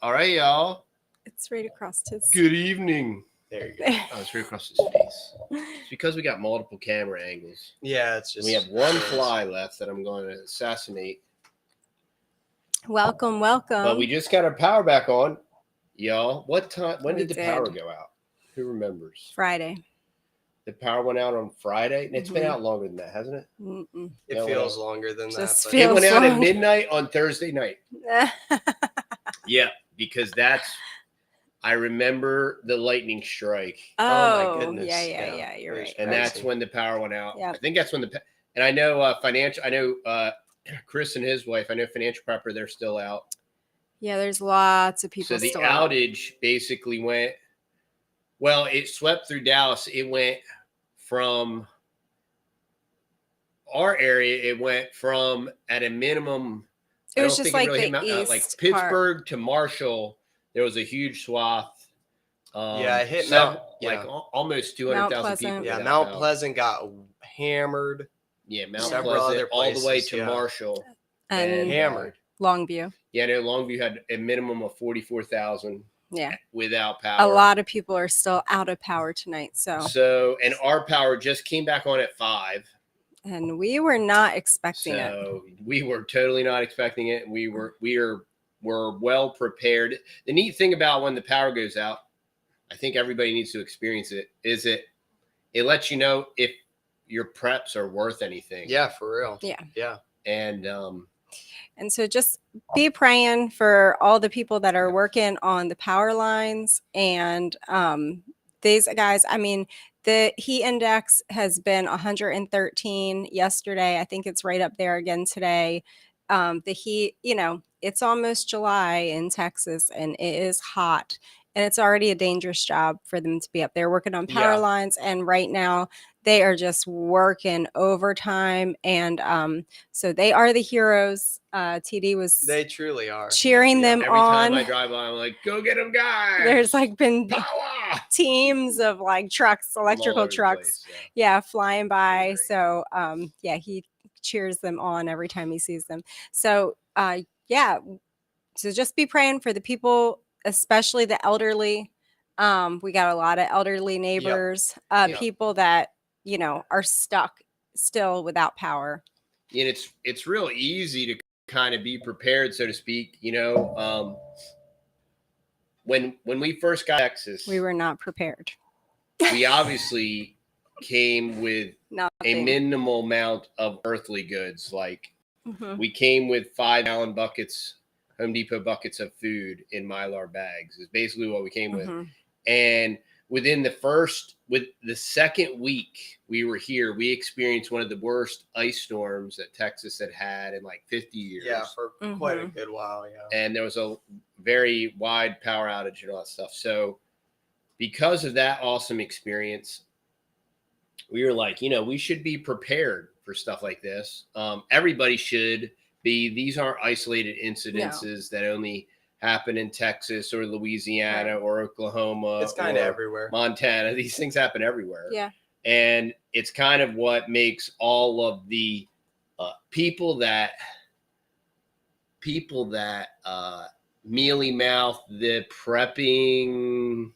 All right, y'all. It's right across his. Good evening. There you go. Oh, it's right across his face. It's because we got multiple camera angles. Yeah, it's just. We have one fly left that I'm going to assassinate. Welcome. But we just got our power back on, y'all. What time? When We did the power go out? Who remembers? Friday. The power went out on Friday. And it's been Mhm. out longer than that, hasn't it? Mm-mm. It No, feels longer than Just that. feel- It went Feels out at long. midnight on Thursday night. Yeah, because I remember the lightning strike. Oh, my goodness. Yeah. You're It was right. And crazy. that's when the power went out. Yep. I think that's when and I know Chris and his wife, I know Financial Prepper, they're still out. Yeah, there's lots of people So the still out. outage basically went, well, it swept through Dallas. It went from our area, it went from at a minimum, It I was don't just think it like really the hit east like part. Pittsburgh to Marshall, there was a huge swath. Yeah, it hit almost 200,000 people. Pleasant. Yeah, without Mount power. Pleasant got hammered. Yeah, Mount Several Pleasant, other all the way places, to yeah. Marshall. And Hammered. Longview. Yeah, no, Longview had a minimum of 44,000 Yeah. without power. A lot of people are still out of power tonight. And our power just came back on at 5. And we were not expecting it. So we were totally not expecting it. We're well prepared. The neat thing about when the power goes out, I think everybody needs to experience it, is it lets you know if your preps are worth anything. Yeah, for real. Yeah. And so just be praying for all the people that are working on the power lines. And these guys, I mean, the heat index has been 113 yesterday. I think it's right up there again today. The heat, it's almost July in Texas and it is hot. And it's already a dangerous job for them to be up there working on power lines. And right now they are just working overtime. And so they are the heroes. TD was They truly are. cheering them every on. time I drive by, I'm like, go get them, guys. There's like been power teams of like trucks, electrical trucks. Place, flying by. Great. So he cheers them on every time he sees them. So so just be praying for the people, especially the elderly. We got a lot of elderly neighbors, people that are stuck still without power. And it's real easy to kind of be prepared, so to speak. When we first got to Texas, We were not prepared. we obviously came with Nothing. a minimal amount of earthly goods. Like Mhm. we came with 5-gallon buckets, Home Depot buckets of food in Mylar bags is basically what we came with. Mhm. And with the second week we were here, we experienced one of the worst ice storms that Texas had in like 50 years. Yeah, for quite a good while, And there was a very wide power outage and all that stuff. So because of that awesome experience, we were like, we should be prepared for stuff like this. Everybody should be. These aren't isolated incidences that only happen in Texas or Louisiana or Oklahoma. It's kind of everywhere. Montana. These things happen everywhere. Yeah. And it's kind of what makes all of the people that mealy mouth the prepping,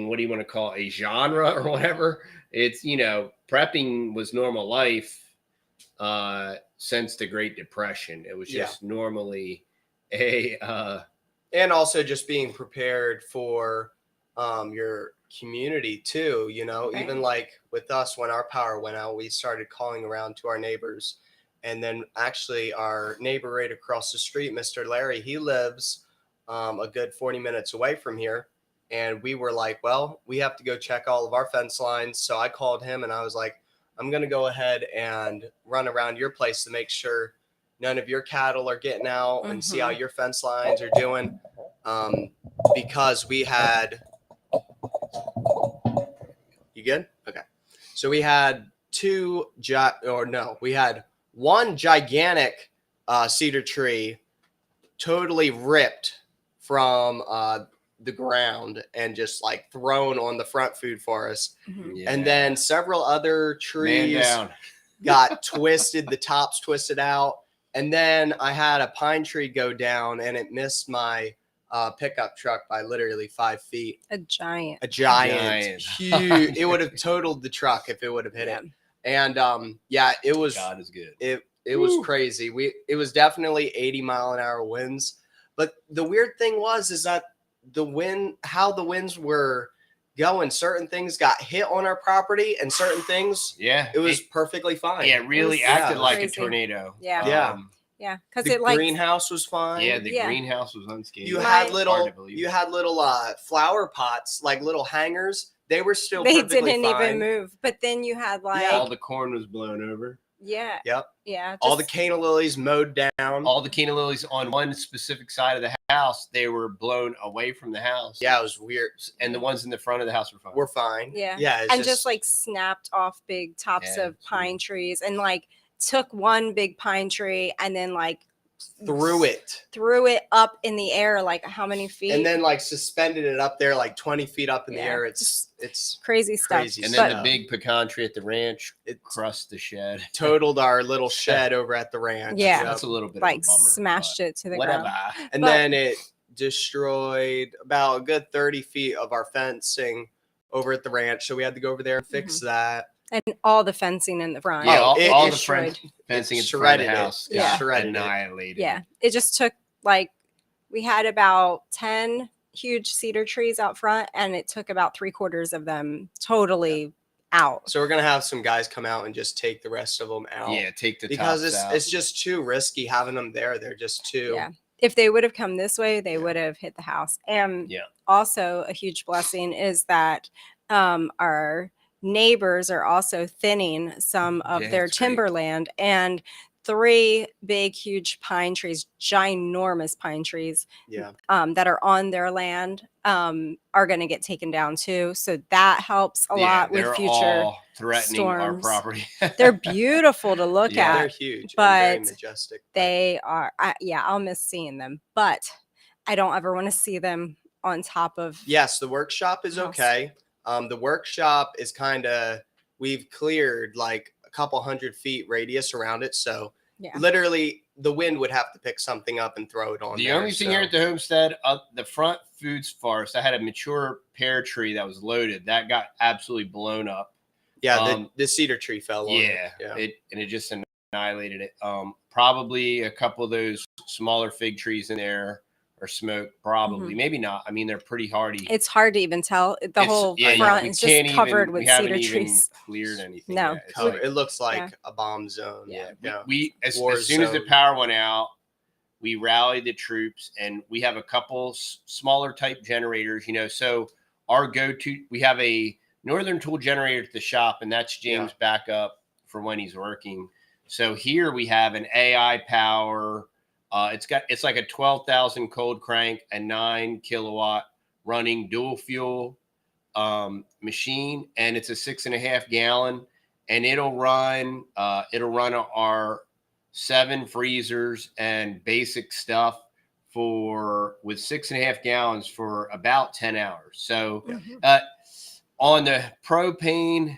what do you want to call it, a genre or whatever? It's, prepping was normal life since the Great Depression. It was just normally and also just being prepared for your community too, even like with us, when our power went out, we started calling around to our neighbors. And then actually our neighbor right across the street, Mr. Larry, he lives a good 40 minutes away from here. And we were like, well, we have to go check all of our fence lines. So I called him and I was like, I'm going to go ahead and run around your place to make sure none of your cattle are getting out and see how your fence lines are doing. Because we had, you good? Okay. So we had we had one gigantic cedar tree totally ripped from the ground and just like thrown on the front food forest. And then several other trees got twisted, the tops twisted out. And then I had a pine tree go down, and it missed my pickup truck by literally 5 feet. A giant. A giant. Huge. It would have totaled the truck if it would have hit it. And yeah, it was. God is good. It was crazy. It was definitely 80-mile-an-hour winds. But the weird thing is that how the winds were going, certain things got hit on our property, and certain things, it was perfectly fine. Yeah, it really acted like a tornado. Yeah. Yeah, because the greenhouse was fine. Yeah, the greenhouse was unscathed. You had little flower pots, like little hangers. They were still they perfectly didn't fine. even move. But then you had like all the corn was blown over. Yeah. Yep. Yeah. All the canna lilies mowed down. All the canna lilies on one specific side of the house, they were blown away from the house. Yeah, it was weird. And the ones in the front of the house were fine. We're fine. Yeah. Yeah. And just like snapped off big tops of pine trees, and like took one big pine tree and then like threw it up in the air, like how many feet? And then like suspended it up there like 20 feet up in the air. It's crazy stuff. And then the big pecan tree at the ranch, it crushed the shed. Totaled our little shed over at the ranch. Yeah. That's a little bit like of a bummer, smashed it to the ground. And then it destroyed about a good 30 feet of our fencing over at the ranch. So we had to go over there and fix that. And all the fencing in the front. Yeah, all the destroyed. fencing in front of the house. Yeah. Annihilated. Yeah. It just took like, we had about 10 huge cedar trees out front, and it took about 3/4 of them totally out. So we're going to have some guys come out and just take the rest of them out. Yeah, take the because tops out. It's just too risky having them there. They're just too. Yeah. If they would have come this way, they would have hit the house. And also a huge blessing is that our neighbors are also thinning some of their timberland, and 3 big, huge pine trees, ginormous pine trees that are on their land are going to get taken down too. So that helps a lot with future threatening storms. Our property. They're beautiful to look at. They're huge, but and very majestic. They are. I'll miss seeing them, but I don't ever want to see them on top of. Yes, the workshop is okay. The workshop is we've cleared like a couple 100 feet radius around it. So literally the wind would have to pick something up and throw it on. The only thing here at the homestead, the front foods forest, I had a mature pear tree that was loaded. That got absolutely blown up. Yeah, the cedar tree fell on it. Yeah. It just annihilated it. Probably a couple of those smaller fig trees in there or smoke, probably. Maybe not. I mean, they're pretty hardy. It's hard to even tell. The whole front is just covered with cedar trees. Cleared anything. No, it looks like a bomb zone. We as soon as the power went out, we rallied the troops, and we have a couple smaller type generators. So our go-to, we have a Northern Tool generator at the shop, and that's James' backup for when he's working. So here we have an AI power. It's like a 12,000 cold crank, a 9 kilowatt running dual fuel machine, and it's a 6.5 gallon, and it'll run our 7 freezers and basic stuff with 6.5 gallons for about 10 hours. So on the propane,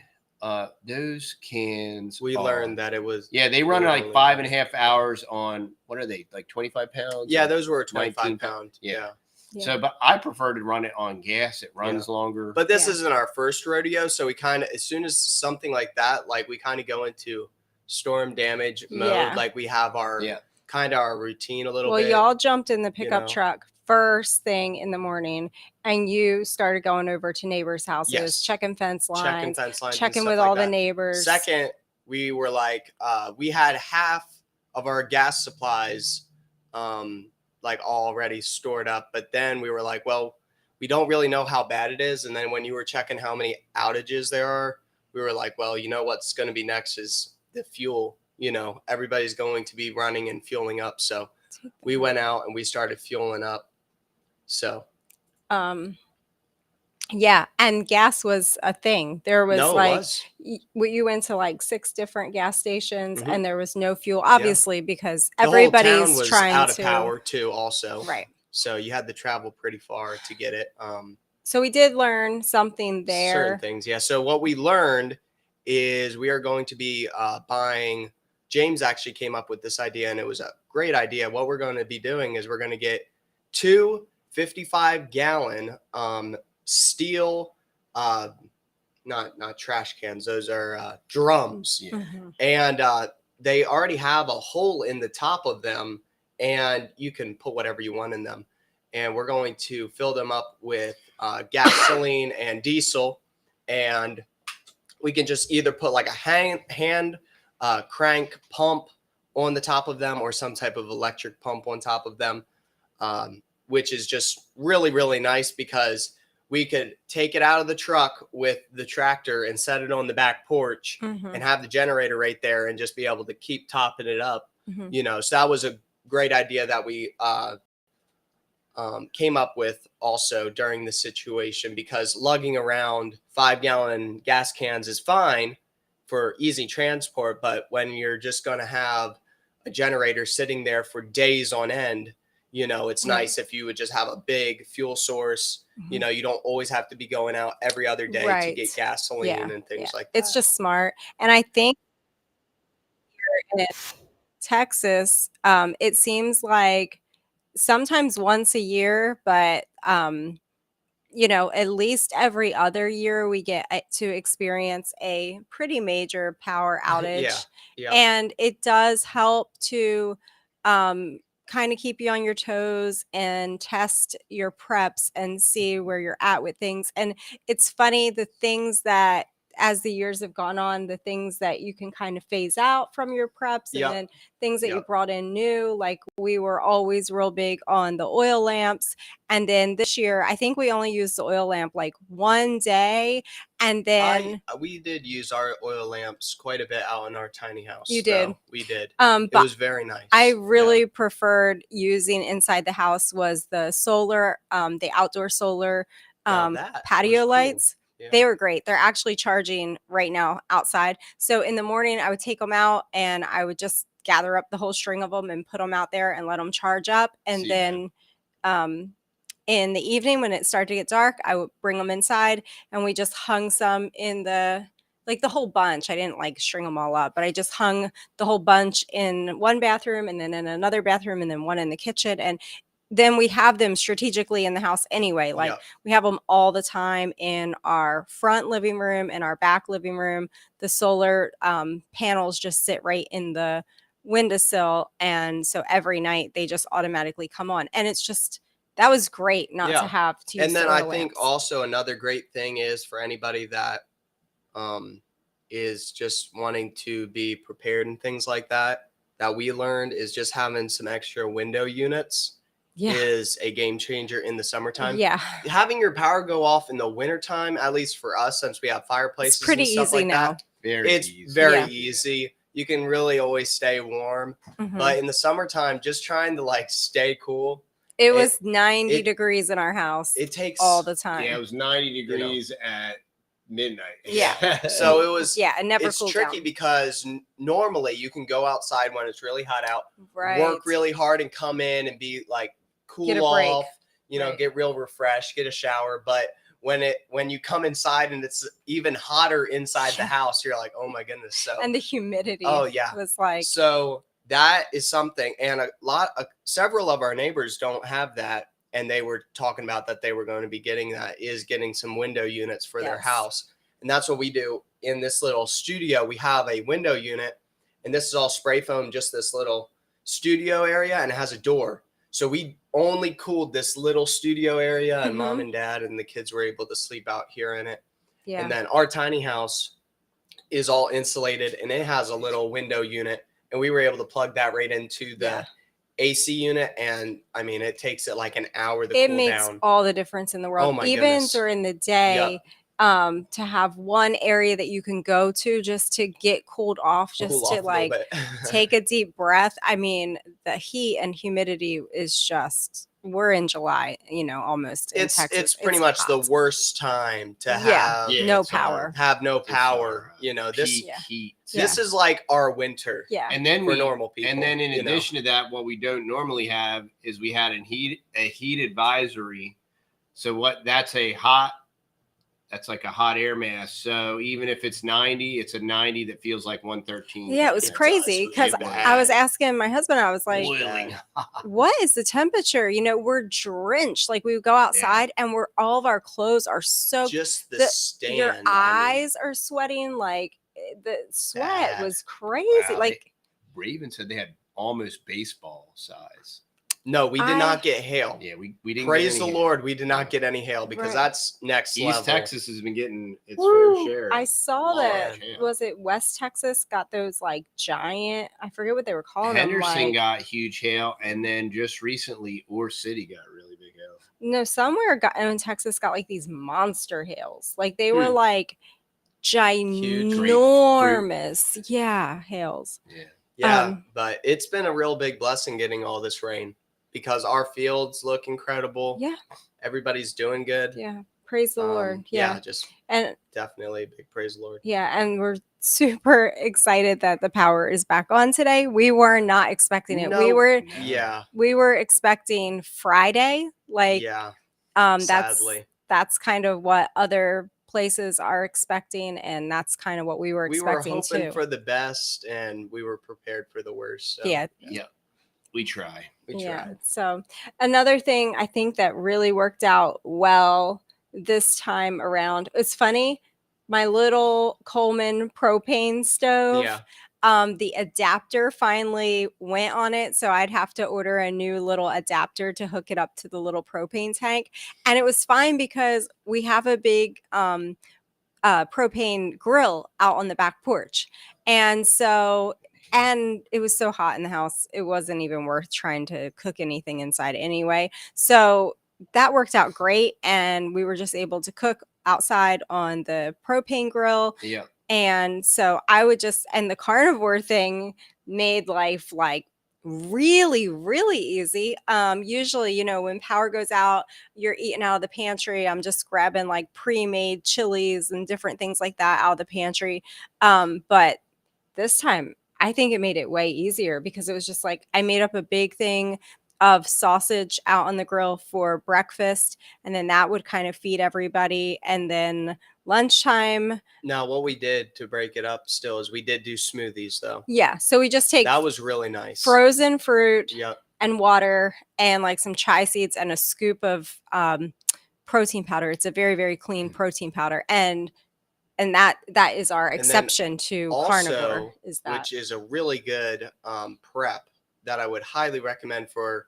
those cans, we learned that it was they run like 5.5 hours on, what are they, like 25 pounds? Yeah, those were 25 pounds. Yeah. So, but I prefer to run it on gas. It runs longer. But this isn't our first rodeo, so we as soon as something like that, like we kind of go into storm damage mode. Like we have our our routine a little bit. Well, y'all jumped in the pickup truck first thing in the morning, and you started going over to neighbors' houses, checking fence lines, checking with all the neighbors. Second, we were like, we had half of our gas supplies like already stored up, but then we were like, well, we don't really know how bad it is. And then when you were checking how many outages there are, we were like, well, what's going to be next is the fuel. Everybody's going to be running and fueling up. So we went out and we started fueling up. So, and gas was a thing. There was you went to like 6 different gas stations, and there was no fuel, obviously, because everybody's the whole town was trying out to of power too, also. Right. So you had to travel pretty far to get it. So we did learn something there. Certain things, yeah. So what we learned is we are going to be buying James actually came up with this idea, and it was a great idea. What we're going to be doing is we're going to get 2 55-gallon steel, not trash cans. Those are drums. Yeah. And they already have a hole in the top of them, and you can put whatever you want in them. And we're going to fill them up with gasoline and diesel, and we can just either put like a hand crank pump on the top of them or some type of electric pump on top of them, which is just really, really nice because we could take it out of the truck with the tractor and set it on the back porch and have the generator right there and just be able to keep topping it up. You know, so that was a great idea that we came up with also during the situation, because lugging around 5-gallon gas cans is fine for easy transport. But when you're just going to have a generator sitting there for days on end, you know, it's nice if you would just have a big fuel source. You know, you don't always have to be going out every other day to get gasoline and things like that. It's just smart. And I think here in Texas, it seems like sometimes once a year, but you know, at least every other year we get to experience a pretty major power outage. And it does help to kind of keep you on your toes and test your preps and see where you're at with things. And it's funny, the things that as the years have gone on, the things that you can kind of phase out from your preps and then things that you brought in new, like we were always real big on the oil lamps. And then this year, I think we only used the oil lamp like one day. And then we did use our oil lamps quite a bit out in our tiny house. You did? We did. It was very nice. I really preferred using inside the house was the solar, the outdoor solar patio lights. Yeah. They were great. They're actually charging right now outside. So in the morning, I would take them out and I would just gather up the whole string of them and put them out there and let them charge up. And then in the evening, when it started to get dark, I would bring them inside and we just hung some in the, like the whole bunch. I didn't like string them all up, but I just hung the whole bunch in one bathroom and then in another bathroom and then one in the kitchen. And then we have them strategically in the house anyway. Like we have them all the time in our front living room and our back living room. The solar panels just sit right in the windowsill. And so every night they just automatically come on. And it's just, that was great not to have to use. And then the I oil think lamps. also another great thing is for anybody that is just wanting to be prepared and things like that, that we learned is just having some extra window units. Is a game changer in the summertime. Having your power go off in the wintertime, at least for us, since we have fireplaces, it's pretty and stuff easy like now. That, it's very easy. You can really always stay warm. But in the summertime, just trying to like stay cool. It was 90 degrees in our house. It takes all the time. Yeah, it was 90 degrees at midnight. So it was. It never it's cooled tricky down. Because normally you can go outside when it's really hot out, work really hard, and come in and be like. Cool off, you know, get real refreshed, get a shower. But when you come inside and it's even hotter inside the house, you're like, oh my goodness. So and the humidity was like, so that is something. And several of our neighbors don't have that, and they were talking about that they were going to be getting some window units for their house. And that's what we do in this little studio. We have a window unit, and this is all spray foam, just this little studio area, and it has a door. So we only cooled this little studio area, and mom and dad and the kids were able to sleep out here in it. And then our tiny house is all insulated, and it has a little window unit, and we were able to plug that right into the AC unit. And I mean, it takes it like an hour to cool down. It makes all the difference in the world. Oh my Even goodness. during the day. To have one area that you can go to just to get cooled off, just to like take a deep breath. I mean, the heat and humidity is just, we're in July, you know, almost in Texas. It's pretty much hot. The worst time to have no power. Have no power. You know, this heat. This is like our winter. And then for normal people. And then in addition to that, what we don't normally have is we had a heat advisory. So that's a hot That's like a hot air mass. So even if it's 90, it's a 90 that feels like 113. Yeah, it was crazy because I was asking my husband, I was like, boiling hot. what is the temperature? You know, we're drenched. Like we go outside and all of our clothes are soaked. Just the stand. Your eyes are sweating. Like the sweat was crazy. Wow, like Raven said they had almost baseball size. No, we did not get hail. Yeah, we didn't. Praise the Lord, we did not get any hail because that's next level. East Texas has been getting its fair share. I saw that. Was it West Texas got those like giant? I forget what they were calling them. Henderson got huge hail, and then just recently, Ore City got really big hail. No, somewhere in Texas got like these monster hails. Like they were like ginormous. Yeah, hails. Yeah, but it's been a real big blessing getting all this rain. Because our fields look incredible. Yeah. Everybody's doing good. Yeah. Praise the Lord. Yeah. And definitely big praise the Lord. Yeah. And we're super excited that the power is back on today. We were not expecting it. We were expecting Friday. Like, sadly. That's kind of what other places are expecting. And that's kind of what we were expecting too. We were hoping for the best and we were prepared for the worst. So. Yeah. We try. So another thing I think that really worked out well this time around, it's funny, my little Coleman propane stove, the adapter finally went on it. So I'd have to order a new little adapter to hook it up to the little propane tank. And it was fine because we have a big propane grill out on the back porch. And it was so hot in the house, it wasn't even worth trying to cook anything inside anyway. So that worked out great. And we were just able to cook outside on the propane grill. Yeah. And so and the carnivore thing made life like really, really easy. Usually, you know, when power goes out, you're eating out of the pantry. I'm just grabbing like pre-made chilies and different things like that out of the pantry. But this time, I think it made it way easier because it was just like I made up a big thing of sausage out on the grill for breakfast, and then that would kind of feed everybody. And then lunchtime. Now, what we did to break it up still is we did do smoothies though. Yeah, so we just take that was really nice frozen fruit and water and like some chia seeds and a scoop of protein powder. It's a very, very clean protein powder, and that is our exception to carnivore, which is a really good prep that I would highly recommend for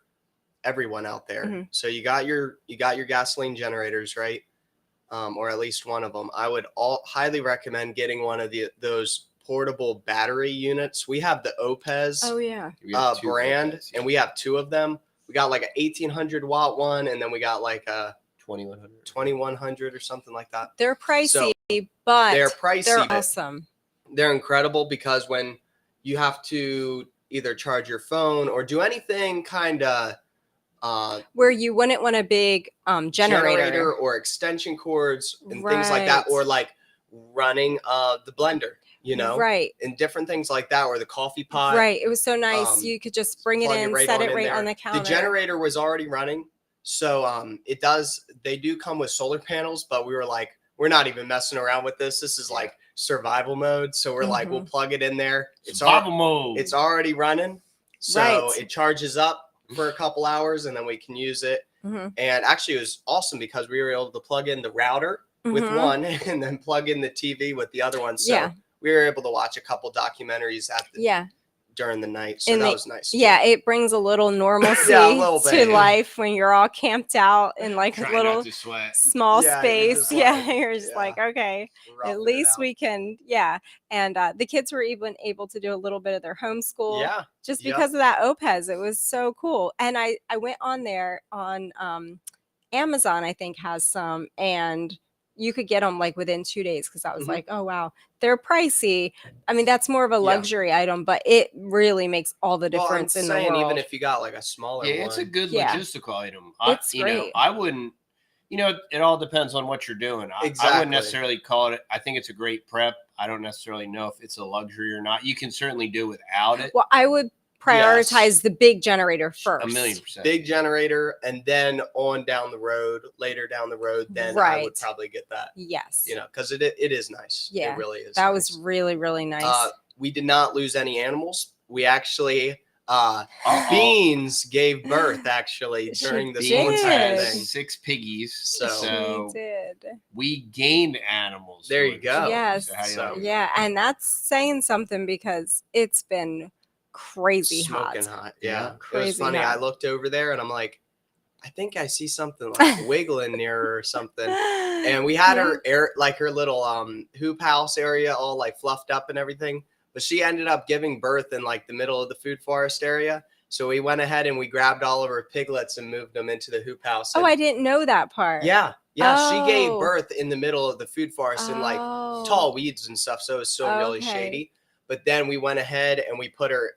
everyone out there. Mm-hmm. So you got your gasoline generators, right? Or at least one of them. I would highly recommend getting one of those portable battery units. We have the Opez brand, and we have two of them. We got like an 1800 watt one, and then we got like a 2100 or something like that. They're pricey, but they're pricey. They're awesome. They're incredible because when you have to either charge your phone or do anything kind of where you wouldn't want a big generator or extension cords and things like that, or like running the blender, you know, and different things like that, or the coffee pot. Right. It was so nice. You could just bring it in, set it right on the counter. The generator was already running. So they do come with solar panels, but we were like, we're not even messing around with this. This is like survival mode. So we're like, we'll plug it in there. Survival mode. It's already running. So it charges up for a couple hours and then we can use it. Mm-hmm. And actually it was awesome because we were able to plug in the router with one and then plug in the TV with the other one. So we were able to watch a couple documentaries during the night. So that was nice. Yeah, it brings a little normalcy to life when you're all camped out in like a little small space. You're just like, okay, at least we can. And the kids were even able to do a little bit of their homeschool just because of that Opez. It was so cool. And I went on there on Amazon, I think has some, and you could get them like within 2 days because I was like, oh, wow, they're pricey. I mean, that's more of a luxury item, but it really makes all the difference in the world. Even if you got like a smaller one. It's a good logistical item. It's great. I wouldn't, it all depends on what you're doing. I wouldn't necessarily call it, I think it's a great prep. I don't necessarily know if it's a luxury or not. You can certainly do without it. Well, I would prioritize the big generator first. 1,000,000%. Big generator, and then on down the road, later down the road, then I would probably get that. Yes. You know, because it is nice. Yeah. It really is. That nice. Was really, really nice. We did not lose any animals. We actually Beans gave birth actually during this whole entire thing. 6 piggies. So She did. We gained animals. There you go. Yes. So Yeah, and that's saying something because it's been crazy smoking hot. Yeah. Crazy it was funny. hot. I looked over there and I'm like, I think I see something like wiggling near her or something. And we had her her little hoop house area all like fluffed up and everything. But she ended up giving birth in like the middle of the food forest area. So we went ahead and we grabbed all of her piglets and moved them into the hoop house. Oh, I didn't know that part. Yeah. Yeah. Oh. She gave birth in the middle of the food forest in like tall weeds and stuff. So it was still really shady. But then we went ahead and we put her,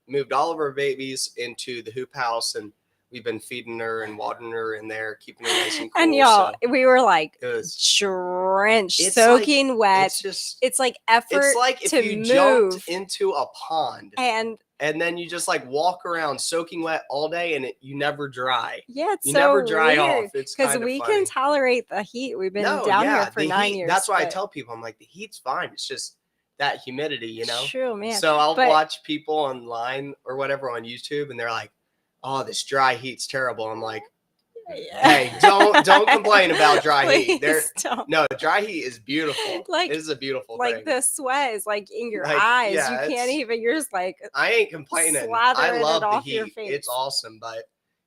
moved all of her babies into the hoop house, and we've been feeding her and watering her in there, keeping her nice and cool. And y'all, we were like drenched, soaking wet. It's like effort. It's like if you jumped into a pond and then you just like walk around soaking wet all day and you never dry. Yeah, it's you so never dry weird. off. It's because we can tolerate the heat. We've been down here for 9 years. That's why I tell people, I'm like, the heat's fine. It's just that humidity, you know? True, man. So I'll watch people online or whatever on YouTube, and they're like, oh, this dry heat's terrible. I'm like, hey, don't complain about dry heat. No, dry heat is beautiful. Like, it is a beautiful thing. Like the sweat is like in your eyes. You can't even. You're just like, I ain't complaining. I love the heat. It's awesome, but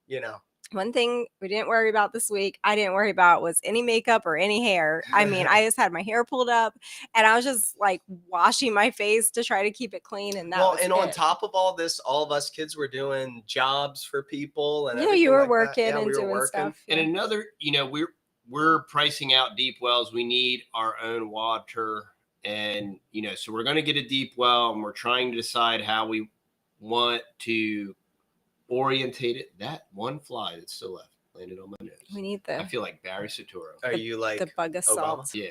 you know. One thing we didn't worry about this week, I didn't worry about, was any makeup or any hair. I mean, I just had my hair pulled up and I was just like washing my face to try to keep it clean. And on top of all this, all of us kids were doing jobs for people. And you were like working and doing stuff. And another, we're pricing out deep wells. We need our own water. And, so we're going to get a deep well, and we're trying to decide how we want to orientate it. That one fly that's still left landed on my nose. We need I feel like Barry Soetoro. Are you like the bug assault? Yeah.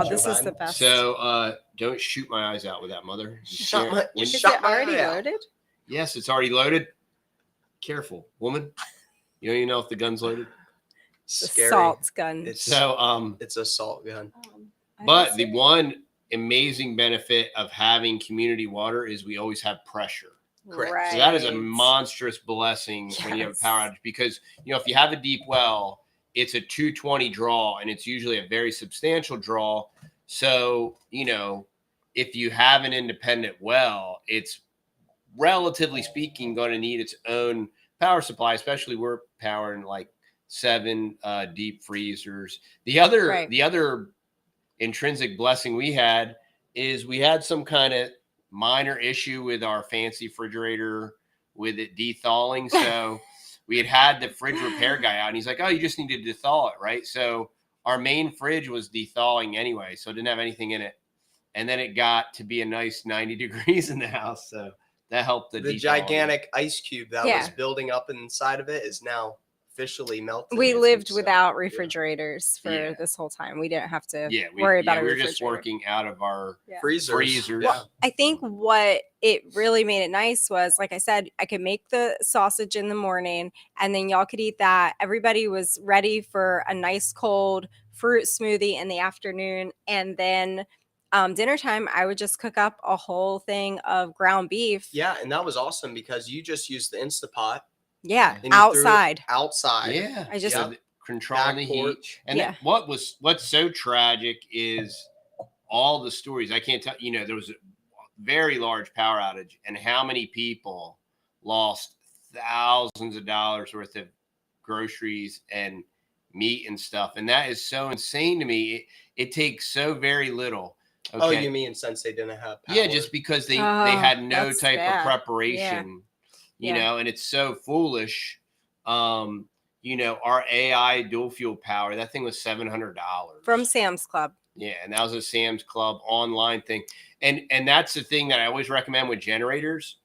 This is the best. So don't shoot my eyes out with that, mother. Is it already loaded? Yes, it's already loaded. Careful, woman. You don't even know if the gun's loaded. Scary. Assault gun. It's a salt gun. But the one amazing benefit of having community water is we always have pressure. Correct. Right. So that is a monstrous blessing when you have a power outage, because if you have a deep well, it's a 220 draw, and it's usually a very substantial draw. So if you have an independent well, it's relatively speaking going to need its own power supply. Especially we're powering like 7 deep freezers. The other intrinsic blessing we had is we had some kind of minor issue with our fancy refrigerator with it de-thawing. So we had the fridge repair guy out, and he's like, oh, you just need to de-thaw it, right? So our main fridge was de-thawing anyway, so it didn't have anything in it. And then it got to be a nice 90 degrees in the house. So that helped the gigantic ice cube that was building up inside of it is now officially melted. We lived without refrigerators for this whole time. We didn't have to worry about a refrigerator. We were just working out of our freezers. Well, I think what it really made it nice was, like I said, I could make the sausage in the morning, and then y'all could eat that. Everybody was ready for a nice cold fruit smoothie in the afternoon, and then dinner time, I would just cook up a whole thing of ground beef. Yeah, and that was awesome because you just used the Instapot. Yeah, outside. Yeah, I just controlling the heat. And what's so tragic is all the stories. I can't tell. There was a very large power outage, and how many people lost thousands of dollars worth of groceries and meat and stuff. And that is so insane to me. It takes so very little. Okay. Oh, you mean since they didn't have power? Yeah, just because they had no type of preparation. And it's so foolish. Our AI dual fuel power, that thing was $700 from Sam's Club. Yeah, and that was a Sam's Club online thing. And that's the thing that I always recommend with generators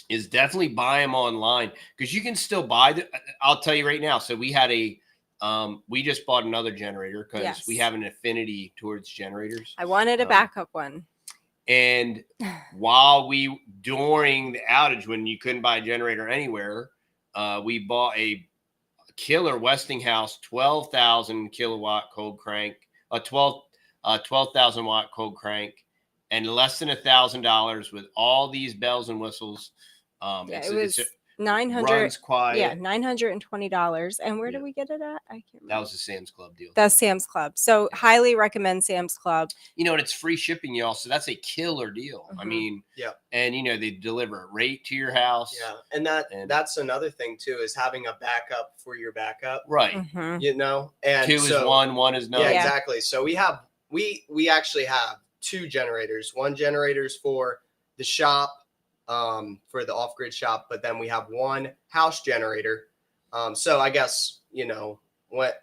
is definitely buy them online, because you can still buy I'll tell you right now. So we had we just bought another generator because we have an affinity towards generators. I wanted a backup one. And during the outage, when you couldn't buy a generator anywhere, we bought a killer Westinghouse 12,000 kilowatt cold crank, a 12,000 watt cold crank, and less than $1,000 with all these bells and whistles. It was 900. Runs quiet. Yeah, $920. And where did we get it at? I can't remember. That was the Sam's Club deal. That's Sam's Club. So highly recommend Sam's Club. And it's free shipping, y'all. So that's a killer deal. I mean, and they deliver it right to your house. Yeah, and that's another thing too, is having a backup for your backup. Right. And 2 is 1 is none. Yeah, exactly. So we actually have 2 generators. One generator's for the shop, for the off-grid shop, but then we have 1 house generator. So I guess, what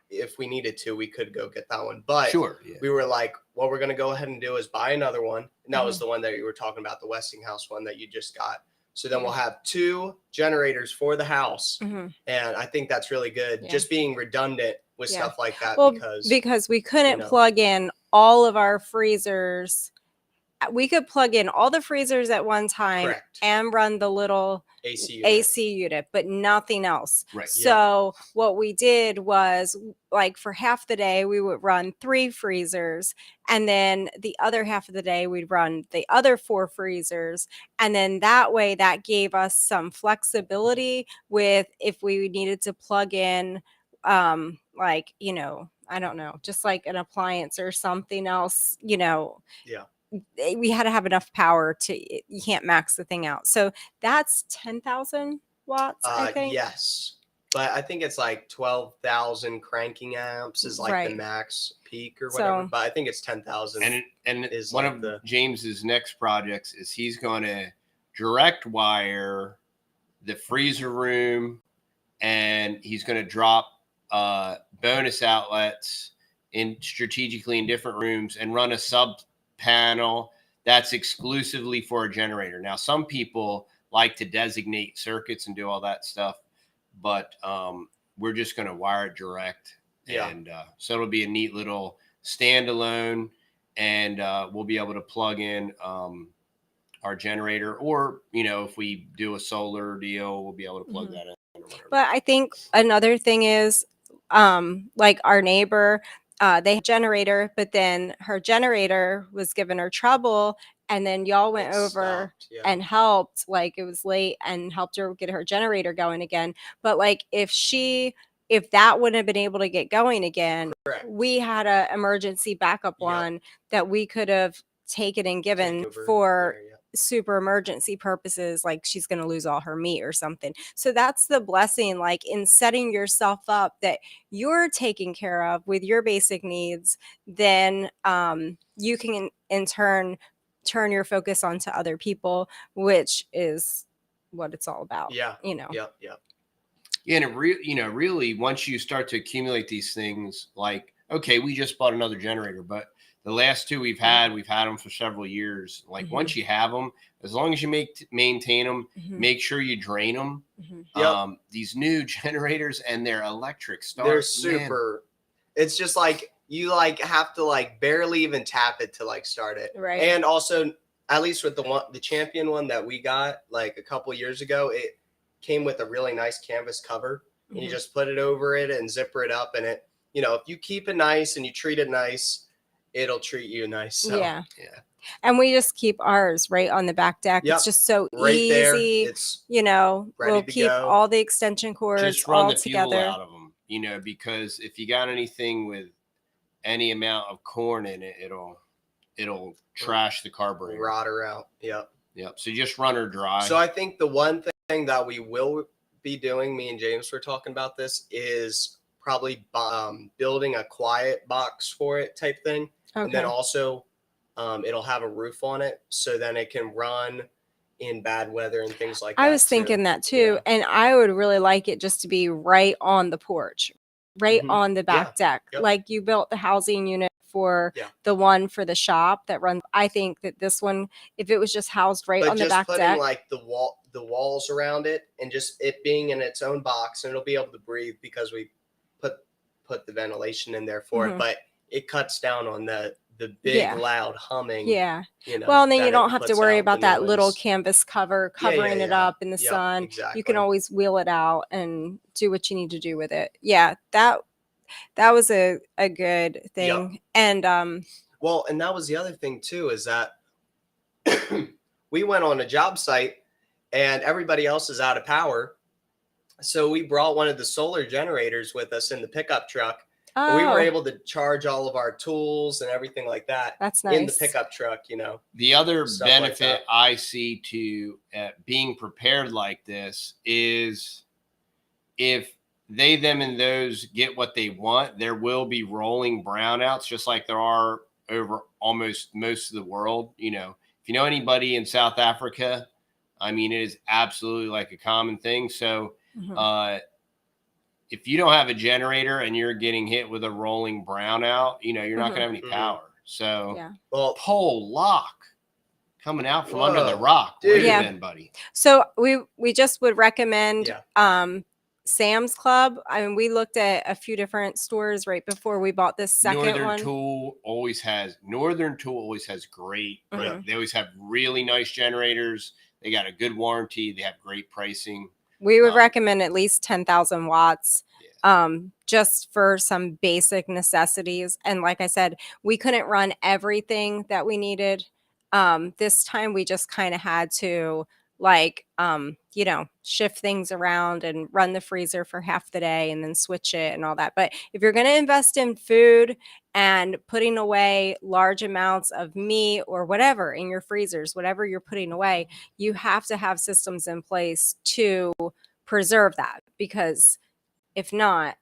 if we needed to, we could go get that one. But we were like, what we're going to go ahead and do is buy another one. And that was the one that you were talking about, the Westinghouse one that you just got. So then we'll have 2 generators for the house. And I think that's really good. Just being redundant with stuff like that. Well, because we couldn't plug in all of our freezers. We could plug in all the freezers at one time and run the little AC unit, but nothing else. Right. So what we did was, like, for half the day, we would run 3 freezers. And then the other half of the day, we'd run the other 4 freezers. And then that way, that gave us some flexibility with if we needed to plug in, like, I don't know, just like an appliance or something else, we had to have enough power you can't max the thing out. So that's 10,000 watts, I think. Yes. But I think it's like 12,000 cranking amps is like the max peak or whatever. But I think it's 10,000. And is one of James's next projects is he's going to direct wire the freezer room, and he's going to drop bonus outlets strategically in different rooms and run a sub panel that's exclusively for a generator. Now, some people like to designate circuits and do all that stuff, but we're just going to wire it direct. And so it'll be a neat little standalone, and we'll be able to plug in our generator, or if we do a solar deal, we'll be able to plug that in or whatever. But I think another thing is, like our neighbor, they had a generator, but then her generator was giving her trouble, and then y'all went over and helped, like it was late, and helped her get her generator going again. But like if that wouldn't have been able to get going again, we had a emergency backup one that we could have taken and given for super emergency purposes, like she's going to lose all her meat or something. So that's the blessing, like in setting yourself up that you're taking care of with your basic needs, then you can in turn turn your focus onto other people, which is what it's all about. And it really, once you start to accumulate these things, like, okay, we just bought another generator, but the last 2 we've had them for several years. Like once you have them, as long as you maintain them, make sure you drain them. These new generators and their electric start, they're super. It's just like you have to barely even tap it to start it. Right. And also, at least with the Champion one that we got like a couple years ago, it came with a really nice canvas cover, and you just put it over it and zipper it up, and it, if you keep it nice and you treat it nice, it'll treat you nice. So, and we just keep ours right on the back deck. It's just so easy. There. It's we'll keep all the extension cords just run all the together. Fuel out of them, because if you got anything with any amount of corn in it, it'll trash the carburetor, rot her out. Yep. So just run her dry. So I think the one thing that we will be doing, me and James were talking about this, is probably building a quiet box for it type thing. And then also it'll have a roof on it, so then it can run in bad weather and things like that. I was thinking that too. And I would really like it just to be right on the porch, right on the back deck. Like you built the housing unit for the one for the shop that runs. I think that this one, if it was just housed right on the back deck. But just putting the walls around it, and just it being in its own box, and it'll be able to breathe because we put the ventilation in there for it. But it cuts down on the the big loud humming. Yeah. You know, Well, and then you that don't it have to puts worry out, about the that little noise. canvas cover Yeah, covering it up in the Yep, sun. exactly. You can always wheel it out and do what you need to do with it. Yeah, that was a good thing. Yep. And Well, and that was the other thing too, is that we went on a job site and everybody else is out of power. So we brought one of the solar generators with us in the pickup truck. And we were able to charge all of our tools and everything like that. That's nice. In the pickup truck, you know. The other benefit like I see to being prepared like this is if they, them, and those get what they want, there will be rolling brownouts, just like there are over almost most of the world. You know, if you know anybody in South Africa, I mean, it is absolutely like a common thing. So if you don't have a generator and you're getting hit with a rolling brownout, you know, you're not going to have any power. So, well, pole lock coming out from under the rock. Dude. Where you been, buddy? So we just would recommend Sam's Club. I mean, we looked at a few different stores right before we bought this second Northern one. Tool always has great. They always have really nice generators. They got a good warranty. They have great pricing. We would recommend at least 10,000 watts just for some basic necessities. And like I said, we couldn't run everything that we needed. This time we just kind of had to you know, shift things around and run the freezer for half the day and then switch it and all that. But if you're going to invest in food and putting away large amounts of meat or whatever in your freezers, whatever you're putting away, you have to have systems in place to preserve that, because if not,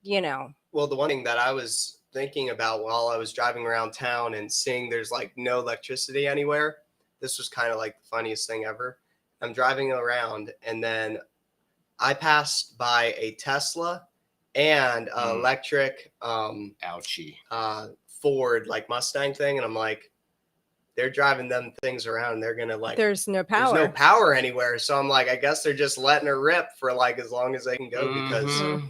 you know. Well, the one thing that I was thinking about while I was driving around town and seeing there's like no electricity anywhere, this was kind of like the funniest thing ever. I'm driving around and then I passed by a Tesla and electric Ford like Mustang thing, and I'm like, they're driving them things around and they're gonna like, there's no power. There's no power anywhere. So I'm like, I guess they're just letting her rip for like as long as they can go, because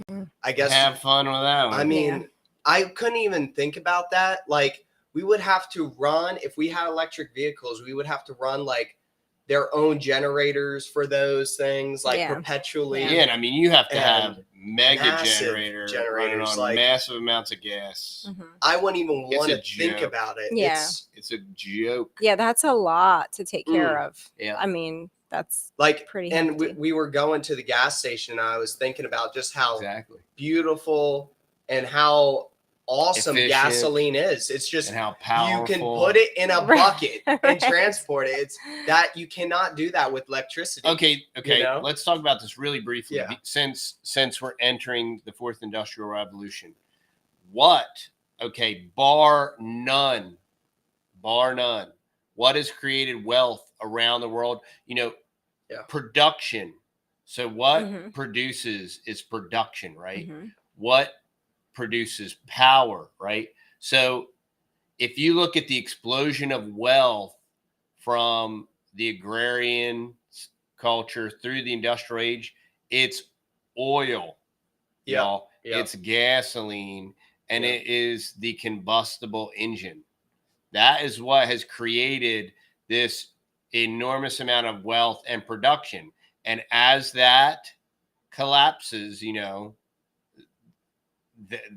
I guess have fun with that one. I mean, I couldn't even think about that. Like, we would have to run, if we had electric vehicles, we would have to run like their own generators for those things, like perpetually. Yeah, and I mean, you have to have mega generators running on like massive amounts of gas. I wouldn't even want to think about it. Yeah. It's a joke. Yeah, that's a lot to take care of. Yeah. I mean, that's like pretty and hefty. we were going to the gas station and I was thinking about just how beautiful and how awesome efficient gasoline is. It's just and how powerful. You can put it in a bucket and transport it. It's that you cannot do that with electricity. Okay. You know? Let's talk about this really briefly. Since we're entering the fourth industrial revolution, bar none, what has created wealth around the world? You know, production. So what produces is production, right? What produces power, right? So if you look at the explosion of wealth from the agrarian culture through the industrial age, it's oil, y'all. It's gasoline, and it is the combustible engine. That is what has created this enormous amount of wealth and production. And as that collapses, you know,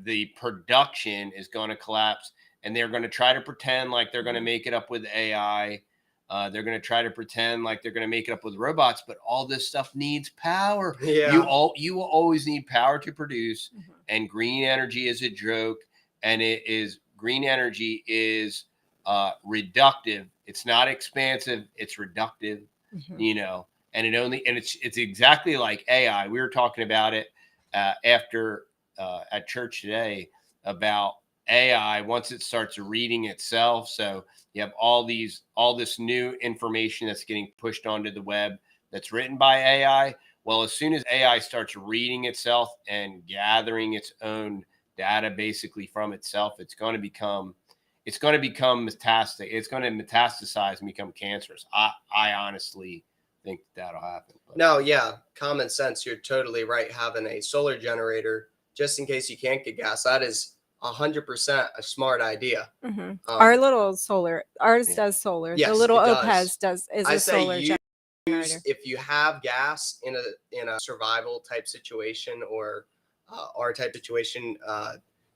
the production is going to collapse, and they're going to try to pretend like they're going to make it up with AI. They're going to try to pretend like they're going to make it up with robots, but all this stuff needs power. You will always need power to produce, and green energy is a joke, and green energy is reductive. It's not expansive, it's reductive, you know, and it's exactly like AI. We were talking about it after at church today about AI once it starts reading itself. So you have all this new information that's getting pushed onto the web that's written by AI. Well, as soon as AI starts reading itself and gathering its own data basically from itself, it's going to become metastatic. It's going to metastasize and become cancerous. I honestly think that'll happen. But. No, common sense. You're totally right. Having a solar generator just in case you can't get gas, that is 100% a smart idea. Our little solar, ours does solar. Yes, the little it does. Opez is a solar generator. If you have gas in a survival type situation or R type situation,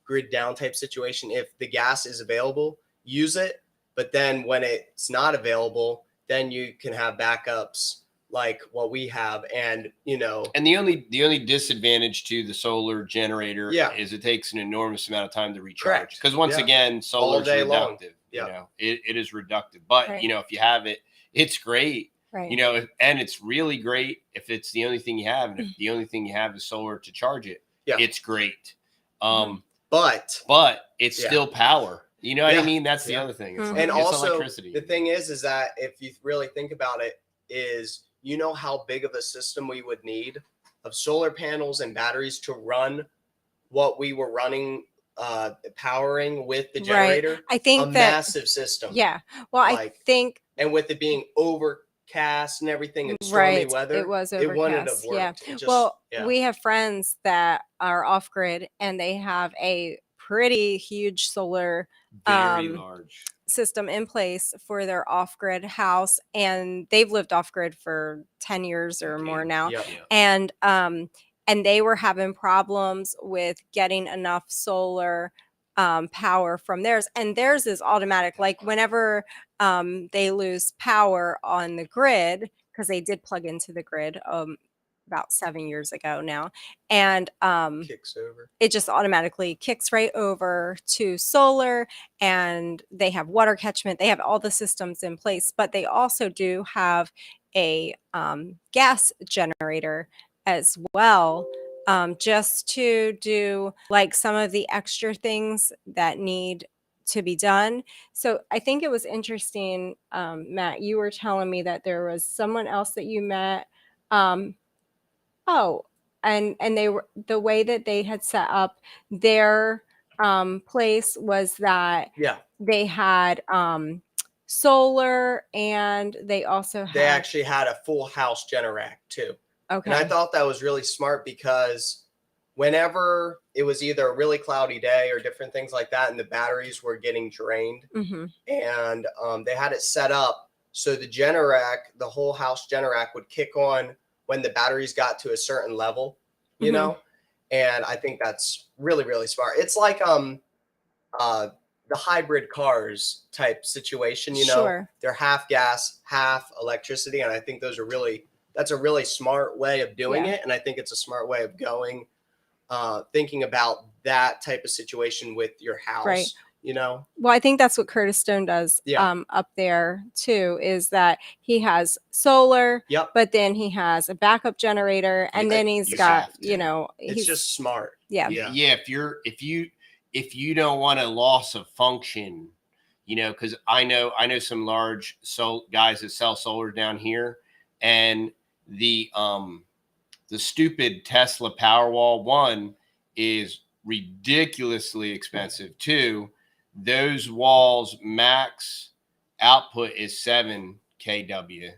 grid down type situation, if the gas is available, use it. But then when it's not available, then you can have backups like what we have. And and the only disadvantage to the solar generator is it takes an enormous amount of time to recharge, because once again, solar is reductive. It is reductive, but if you have it, it's great. And it's really great if it's the only thing you have, and if the only thing you have is solar to charge it, it's great. But it's still power. You know what I mean? That's the other thing. It's and it's also electricity. The thing is that if you really think about it, is how big of a system we would need of solar panels and batteries to run what we were running, powering with the generator. I think a massive system. Well, I think, and with it being overcast and everything and stormy weather, it was overcast. It wouldn't have worked. We have friends that are off grid, and they have a pretty huge solar very large system in place for their off-grid house, and they've lived off-grid for 10 years or more now. And they were having problems with getting enough solar power from theirs, and theirs is automatic. Like whenever they lose power on the grid, because they did plug into the grid about 7 years ago now, and kicks over. It just automatically kicks right over to solar, and they have water catchment. They have all the systems in place, but they also do have a gas generator as well, just to do like some of the extra things that need to be done. So I think it was interesting, Matt, you were telling me that there was someone else that you met. And they were, the way that they had set up their place was that they had solar, and they also had, they actually had a full house Generac too. Okay. And I thought that was really smart, because whenever it was either a really cloudy day or different things like that, and the batteries were getting drained, and they had it set up so the Generac, the whole house Generac, would kick on when the batteries got to a certain level, and I think that's really, really smart. It's like the hybrid cars type situation, they're half gas, half electricity, and I think that's a really smart way of doing it, and I think it's a smart way of going, thinking about that type of situation with your house. Well, I think that's what Curtis Stone does up there too, is that he has solar, but then he has a backup generator, and then he's got, it's just smart. If you don't want a loss of function, because I know some large guys that sell solar down here, and the stupid Tesla Powerwall, one, is ridiculously expensive. Two, those walls max output is 7 kW,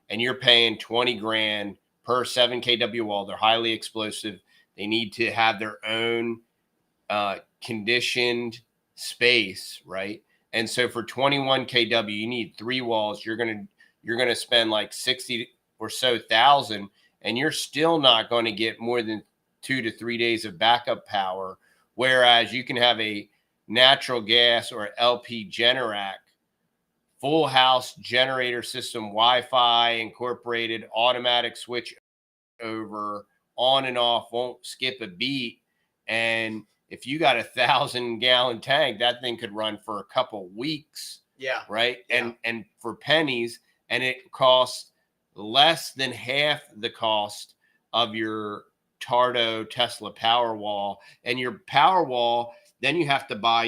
and you're paying 20 grand per 7 kW wall. They're highly explosive. They need to have their own conditioned space, right? And so for 21 kW, you need 3 walls. You're gonna spend like 60 or so thousand, and you're still not going to get more than 2 to 3 days of backup power. Whereas you can have a natural gas or LP Generac, full house generator system, Wi-Fi incorporated, automatic switch over, on and off, won't skip a beat. And if you got a 1,000-gallon tank, that thing could run for a couple weeks. Right. And for pennies, and it costs less than half the cost of your Tardo Tesla Powerwall. And your Powerwall, then you have to buy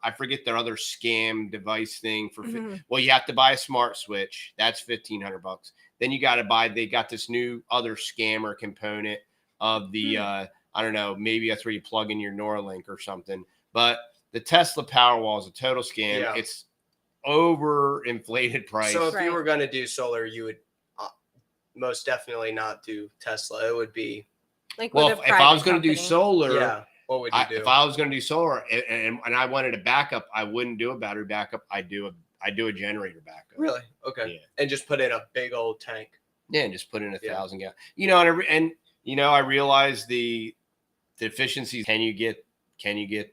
I forget their other scam device thing for, well, you have to buy a smart switch. That's $1,500. Then you got to buy, they got this new other scammer component of the, I don't know, maybe that's where you plug in your Neuralink or something. But the Tesla Powerwall is a total scam. It's overinflated price. So if you were going to do solar, you would most definitely not do Tesla. It would be like, well, if I was going to do solar, What would you do? If I was going to do solar and I wanted a backup, I wouldn't do a battery backup. I do a generator backup. Really? Okay. Yeah. And just put in a big old tank. Yeah, and just put in 1,000 gallons. You know, and you know, I realize the efficiencies. Can you get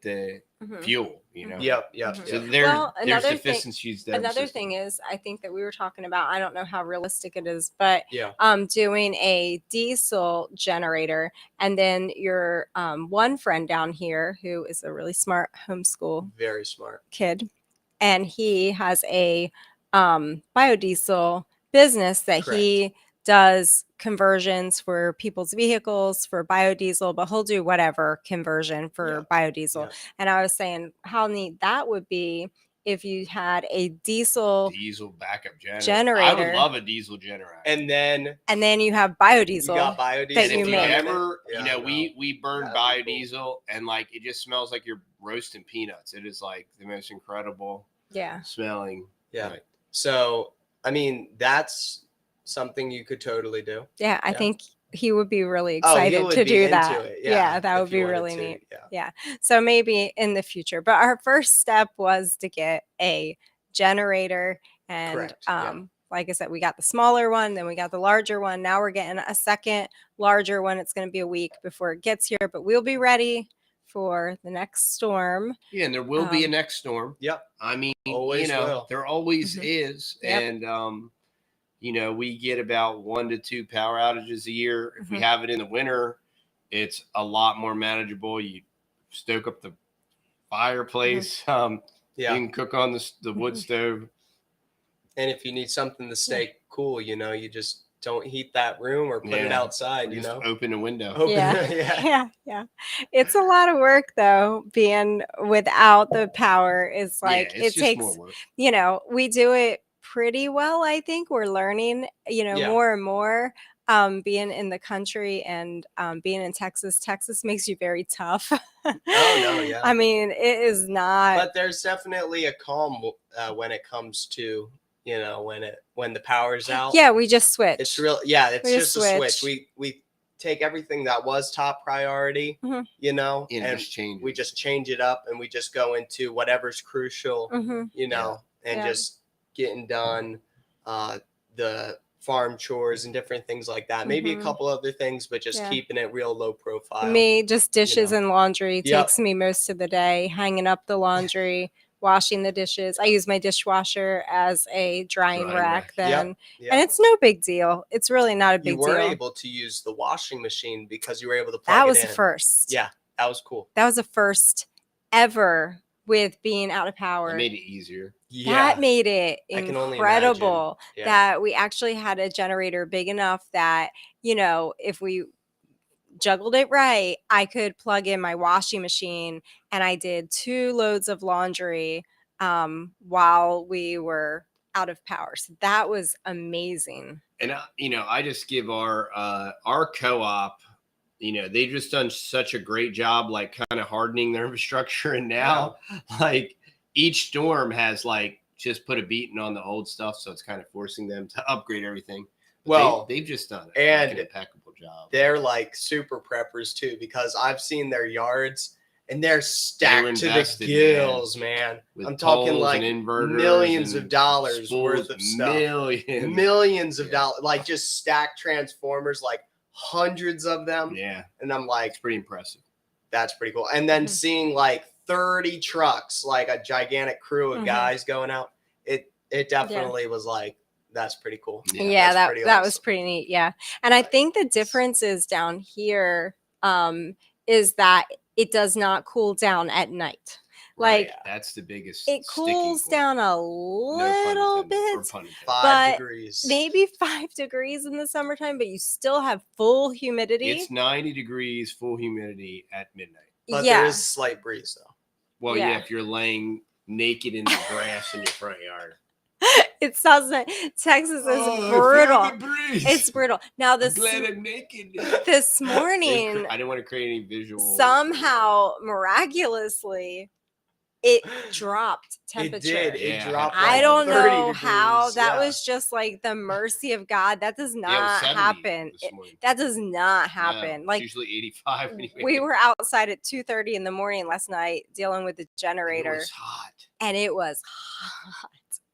the fuel? You know. Yep. So there's deficiencies. Another thing is, I think that we were talking about. I don't know how realistic it is, but Yeah. Doing a diesel generator, and then your one friend down here who is a really smart homeschool, Very smart kid, and he has a biodiesel business that he does conversions for people's vehicles for biodiesel, but he'll do whatever conversion for biodiesel. And I was saying how neat that would be if you had a diesel backup generator. I would love a diesel generator. And then you have biodiesel. You got biodiesel. That and if you make. ever, we burn biodiesel, cool. And like it just smells like you're roasting peanuts. It is like the most incredible smelling. Yeah. Right. So I mean, that's something you could totally do. Yeah, I think he would be really excited to do that. Yeah, that would be really neat. Yeah. So maybe in the future. But our first step was to get a generator. And like I said, we got the smaller one, then we got the larger one. Now we're getting a second larger one. It's going to be a week before it gets here, but we'll be ready for the next storm. Yeah, and there will be a next storm. Yep. I mean, always there always is. Yep. And we get about 1 to 2 power outages a year. If we have it in the winter, it's a lot more manageable. You stoke up the fireplace. You can cook on the wood stove. And if you need something to stay cool, you just don't heat that room or put it outside, just open a window. Yeah. It's a lot of work though. Being without the power is like, it takes, more work. We do it pretty well. I think we're learning, more and more, being in the country and being in Texas. Texas makes you very tough. I mean, it is not. But there's definitely a calm when it comes to, when the power's out. Yeah, we just switch. It's real. Yeah, it's just a switch. We take everything that was top priority, and we just change it up and we just go into whatever's crucial, and just getting done the farm chores and different things like that. Maybe a couple other things, but just keeping it real low profile. Me, just dishes and laundry takes me most of the day, hanging up the laundry, washing the dishes. I use my dishwasher as a drying rack then. And it's no big deal. It's really not a big deal. You were able to use the washing machine because you were able to plug that it was in. the first. Yeah, that was cool. That was the first ever with being out of power. It made it easier. That made it incredible that we actually had a generator big enough that, if we juggled it right, I could plug in my washing machine and I did 2 loads of laundry while we were out of power. So that was amazing. And, I just give our co-op, they've just done such a great job, like kind of hardening their infrastructure. And now like each storm has like just put a beating on the old stuff. So it's kind of forcing them to upgrade everything. But they've just done an impeccable job. They're like super preppers too, because I've seen their yards and they're stacked to the gills, man. I'm talking like millions of dollars worth of stuff. Millions of dollars, like just stacked transformers, like hundreds of them. Yeah. And I'm like, it's pretty impressive. That's pretty cool. And then seeing like 30 trucks, like a gigantic crew of guys going out, it definitely was like, that's pretty cool. Yeah, that was pretty neat. Yeah. And I think the difference is down here is that it does not cool down at night. Like that's the biggest. It cools down a little bit, 5 degrees, maybe 5 degrees in the summertime, but you still have full humidity. It's 90 degrees, full humidity at midnight. But there is a slight breeze though. Well, if you're laying naked in the grass in your front yard. It sounds like Texas is brutal. It's brutal. Now this morning, I didn't want to create any visual. Somehow, miraculously, it dropped It temperature. did. It Yeah, dropped. I like don't 30 know how degrees. that Yeah. was just like the mercy of God. That does Yeah, it was not 70 happen. this morning. That does not No, happen. it's Like usually 85 when you we wake were up. outside at 2:30 in the morning last night dealing with the And it generator, was hot. and it was hot,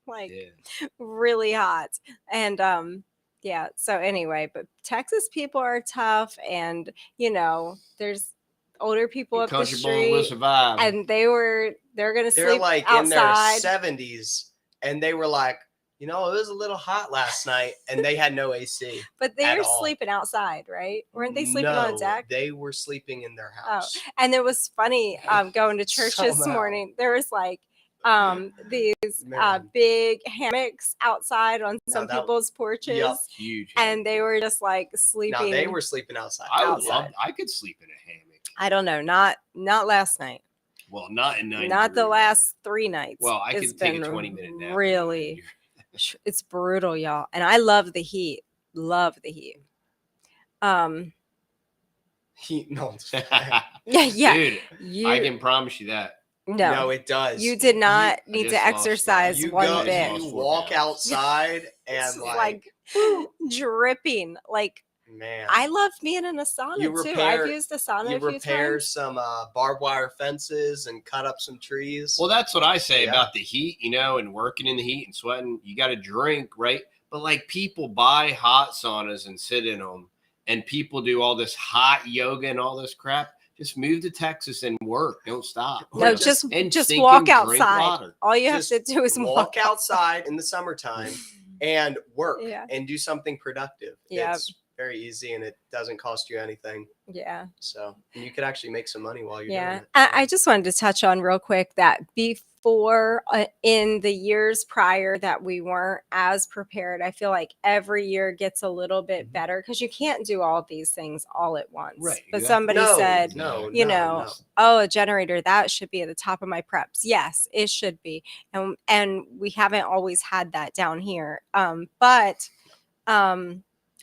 like Yeah. really hot. And yeah. So anyway, but Texas people are tough, and there's older people And up the country boy will street, survive. and they're gonna They're sleep like in their outside. 70s, and they were like, it was a little hot last night, and they had no AC. But they at were all. sleeping outside, right? Weren't they sleeping on a No, deck? they were sleeping in their Oh, house. and it was funny going to church this Somehow. morning. There was like these Man. big hammocks outside on some that- people's porches, Yep. Huge. and they were just like No, sleeping. they were sleeping outside. I would outside. love. I could sleep in a hammock. I don't know, not last night, Well, not in 90 not the degree last 3 nights. Well, I It's could take a been 20-minute nap. Really, it's brutal, y'all, and I love the heat. Love the heat. No, Yeah. Dude, You I can promise you that. no, it does. You did not I need to just lost, exercise You one go, bit. you Lost 4 walk pounds. outside, It's and like dripping. Like man, I love being in a sauna You too. repair- I've used a sauna you a few repair times. some barbed wire fences and cut up some trees. Well, that's what I say Yeah. about the heat, and working in the heat and sweating. You got to drink, right? But like people buy hot saunas and sit in them, and people do all this hot yoga and all this crap. Just move to Texas and work. Don't stop. No, Or just and walk stinking drink outside. water. All you have Just to do is walk outside in the summertime and work Yeah. and do something productive. Yeah. It's very easy, and it doesn't cost you anything. Yeah. So and you could actually make some money while you're Yeah. doing it. I just wanted to touch on real quick that before in the years prior that we weren't as prepared, I feel like every year gets a little bit better because you can't do all these things all at once. Right, But exactly. somebody said, no, oh, a generator, that should be at the top of my preps. Yes, it should be. And we haven't always had that down here. But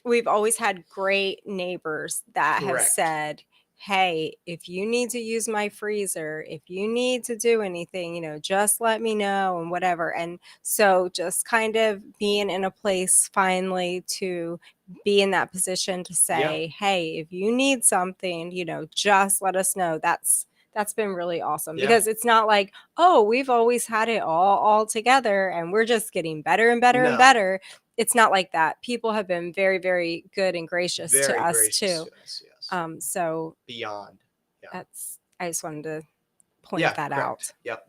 we've always had great neighbors that have Correct. said, hey, if you need to use my freezer, if you need to do anything, just let me know and whatever. And so just kind of being in a place finally to be in that position to say, hey, if you need something, just let us know. That's been really awesome because it's not like, oh, we've always had it all together and we're just getting better and better and No. better. It's not like that. People have been very, very good and gracious Very to us gracious too. to us, yes. So Beyond. Yeah. I just wanted to point Yeah, that correct. out. Yep.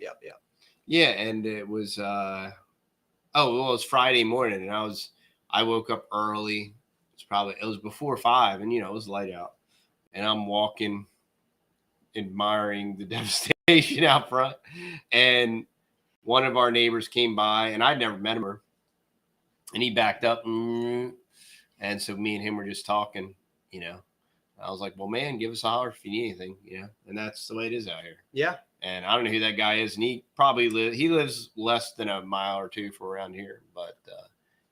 Yeah, and it was it was Friday morning, and I woke up early. It was before 5, and it was light out, and I'm walking, admiring the devastation out front, and one of our neighbors came by, and I'd never met him, and he backed up, and so me and him were just talking, I was like, well, man, give us a holler if you need anything, and that's the way it is out here. Yeah. And I don't know who that guy is, and he probably lives less than a mile or two from around here, but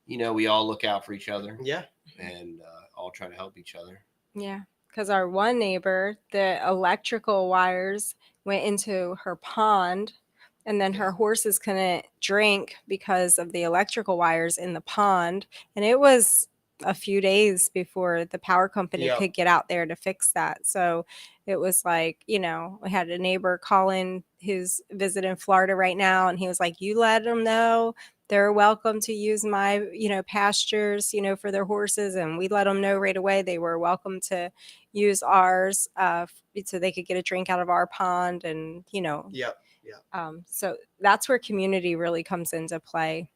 we all look out for each other. Yeah. And all try to help each other. Yeah, because our one neighbor, the electrical wires went into her pond, and then her horses couldn't drink because of the electrical wires in the pond. And it was a few days before the power company could get out there to fix that. So it was like, we had a neighbor calling who's visiting Florida right now, and he was like, you let them know they're welcome to use my, pastures, for their horses. And we let them know right away they were welcome to use ours so they could get a drink out of our pond. And, Yep. so that's where community really comes into play.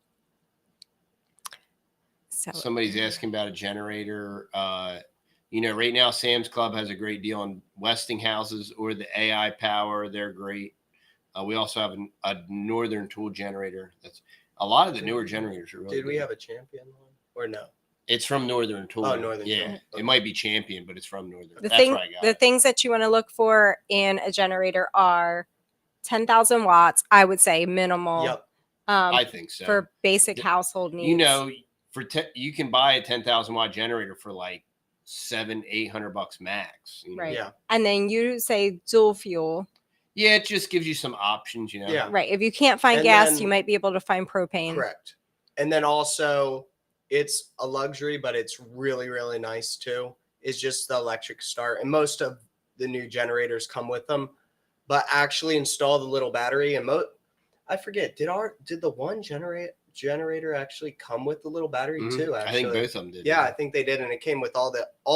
So somebody's asking about a generator. Right now Sam's Club has a great deal on Westinghouses or the AI Power. They're great. We also have a Northern Tool generator. That's a lot of the newer generators are really Did we good. have a Champion one or no? It's from Northern Tool. Oh, Northern yeah. Tool. It might be Champion, but it's from Northern. the That's where I got it. things that you want to look for in a generator are 10,000 watts, I would say minimal. Yep. I think so. For basic household needs. You can buy a 10,000 watt generator for like $700-800 max. Right. Yeah. And then you say dual fuel. Yeah, it just gives you some options, you know. Yeah. Right. If you can't find And gas, then- you might be able to find propane. Correct. And then also, it's a luxury, but it's really, really nice too. It's just the electric start. And most of the new generators come with them. But actually install the little battery. And I forget, did the one generator actually come with the little battery too? Actually, I think both of them did. Yeah, I think they did. And it came with all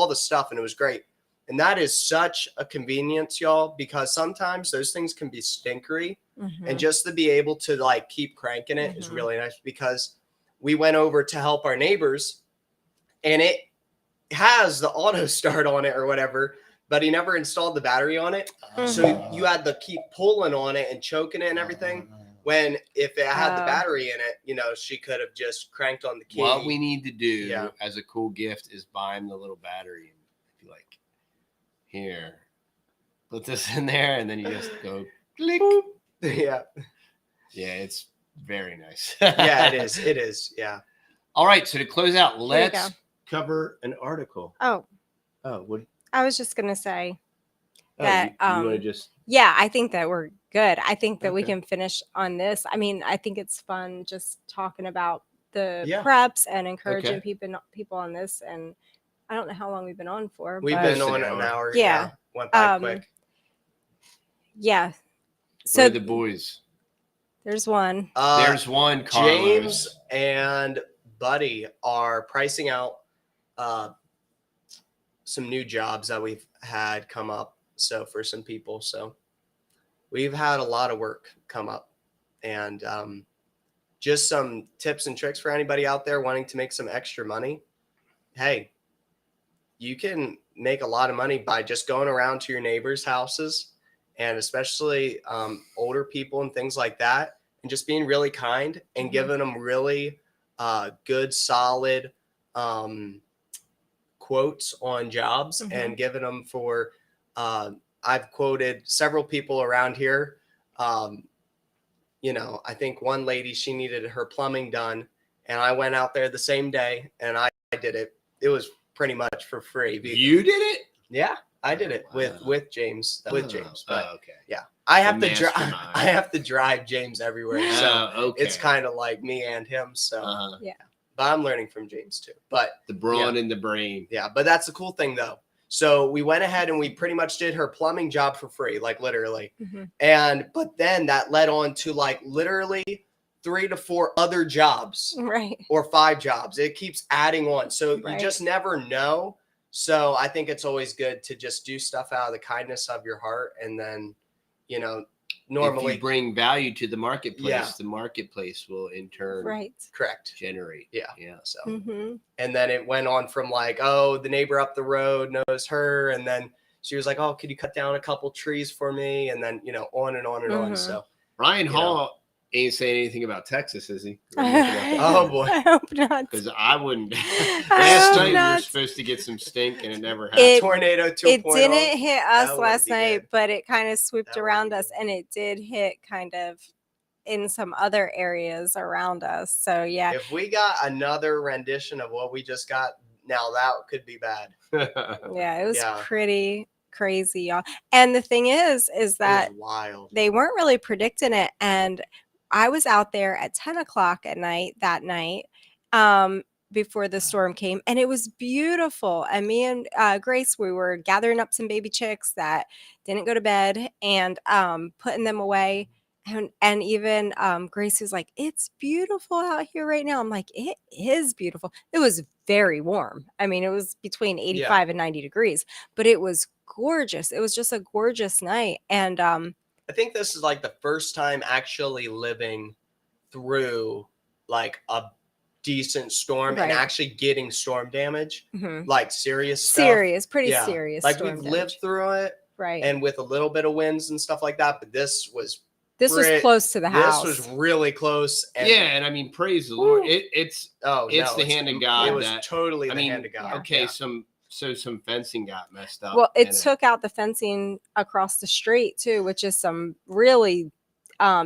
the stuff, and it was great. And that is such a convenience, y'all, because sometimes those things can be stinkery. Mhm. And just to be able to like keep cranking it is Mhm. really nice, because we went over to help our neighbors and it has the auto start on it or whatever, but he never installed the battery on it. So you had to keep pulling on it and choking it and everything. When if it had the battery in it, you know, she could have just cranked on the key. What we need to do as a cool gift is buy him the little battery and be like, here, put this in there, and then you just go click. Yeah. Yeah, it's very nice. Yeah, it is. It is. Yeah. All right, so to close out, you let's go. cover an article. Oh, What? I was just gonna say Oh, that you want to just? yeah, I think that we're good. I think that we Okay. can finish on this. I mean, I think it's fun just talking about the Yeah. preps and encouraging Okay. people on this. And I don't know how long we've been on for. We've but been Just on an an hour. hour. Yeah. Went by quick. Yeah. So So the boys. there's one. There's one. James Carlos. and Buddy are pricing out some new jobs that we've had come up. So for some people, so we've had a lot of work come up, and just some tips and tricks for anybody out there wanting to make some extra money. Hey, you can make a lot of money by just going around to your neighbors' houses, and especially older people and things like that, and just being really kind and giving them really good, solid quotes on jobs and giving them for I've quoted several people around here. You know, I think one lady, she needed her plumbing done, and I went out there the same day and I did it. It was pretty much for free. You did it? Yeah, I did it Wow. with James. But okay. yeah, I have The to drive. mastermind. I have to drive James everywhere, so Okay. it's kind of like me and him. So, Yeah. but I'm learning from James too. But the brawn and the brain. yeah, but that's the cool thing though. So we went ahead and we pretty much did her plumbing job for free, like literally. But then that led on to like literally 3 to 4 other jobs, Right. or 5 jobs. It keeps adding on. So Right. you just never know. So I think it's always good to just do stuff out of the kindness of your heart. And then, you know, normally if you bring value to the marketplace, Yeah. the marketplace will in turn Right. correct. generate. Yeah. Yeah. So, Mm-hmm. and then it went on from like, oh, the neighbor up the road knows her. And then she was like, oh, could you cut down a couple trees for me? And then, you know, on and on and on. So Ryan You Hall ain't saying anything about Texas, is he? Oh, boy. I hope not. Because I wouldn't. I Last hope night we were not. supposed to get some stink, and it never a happened. tornado 2.0. It didn't hit us That last wouldn't be night, good. but it kind of swooped That wouldn't around be us, good. and it did hit kind of in some other areas around us. So yeah, If we got another rendition of what we just got, now that could be bad. yeah, it was Yeah. pretty crazy, y'all. And the thing is that It was wild. they weren't really predicting it. And I was out there at 10 o'clock at night that night before the storm came, and it was beautiful. And me and Grace, we were gathering up some baby chicks that didn't go to bed and putting them away. And even Grace was like, it's beautiful out here right now. I'm like, it is beautiful. It was very warm. I mean, it was between 85 and 90 degrees, but it was gorgeous. It was just a gorgeous night. And I think this is like the first time actually living through like a decent storm Right. and actually getting storm damage, mhm. like serious stuff. Pretty Yeah. serious. Like storm we've damage. lived through it, right. and with a little bit of winds and stuff like that. But this was close to the house. This was really close. And yeah, and I mean, praise the Lord. Woo. It's the hand of God. It was that, totally I the mean, hand of God. okay, Yeah. some fencing got messed up. Well, it and, took out the fencing across the street too, which is some really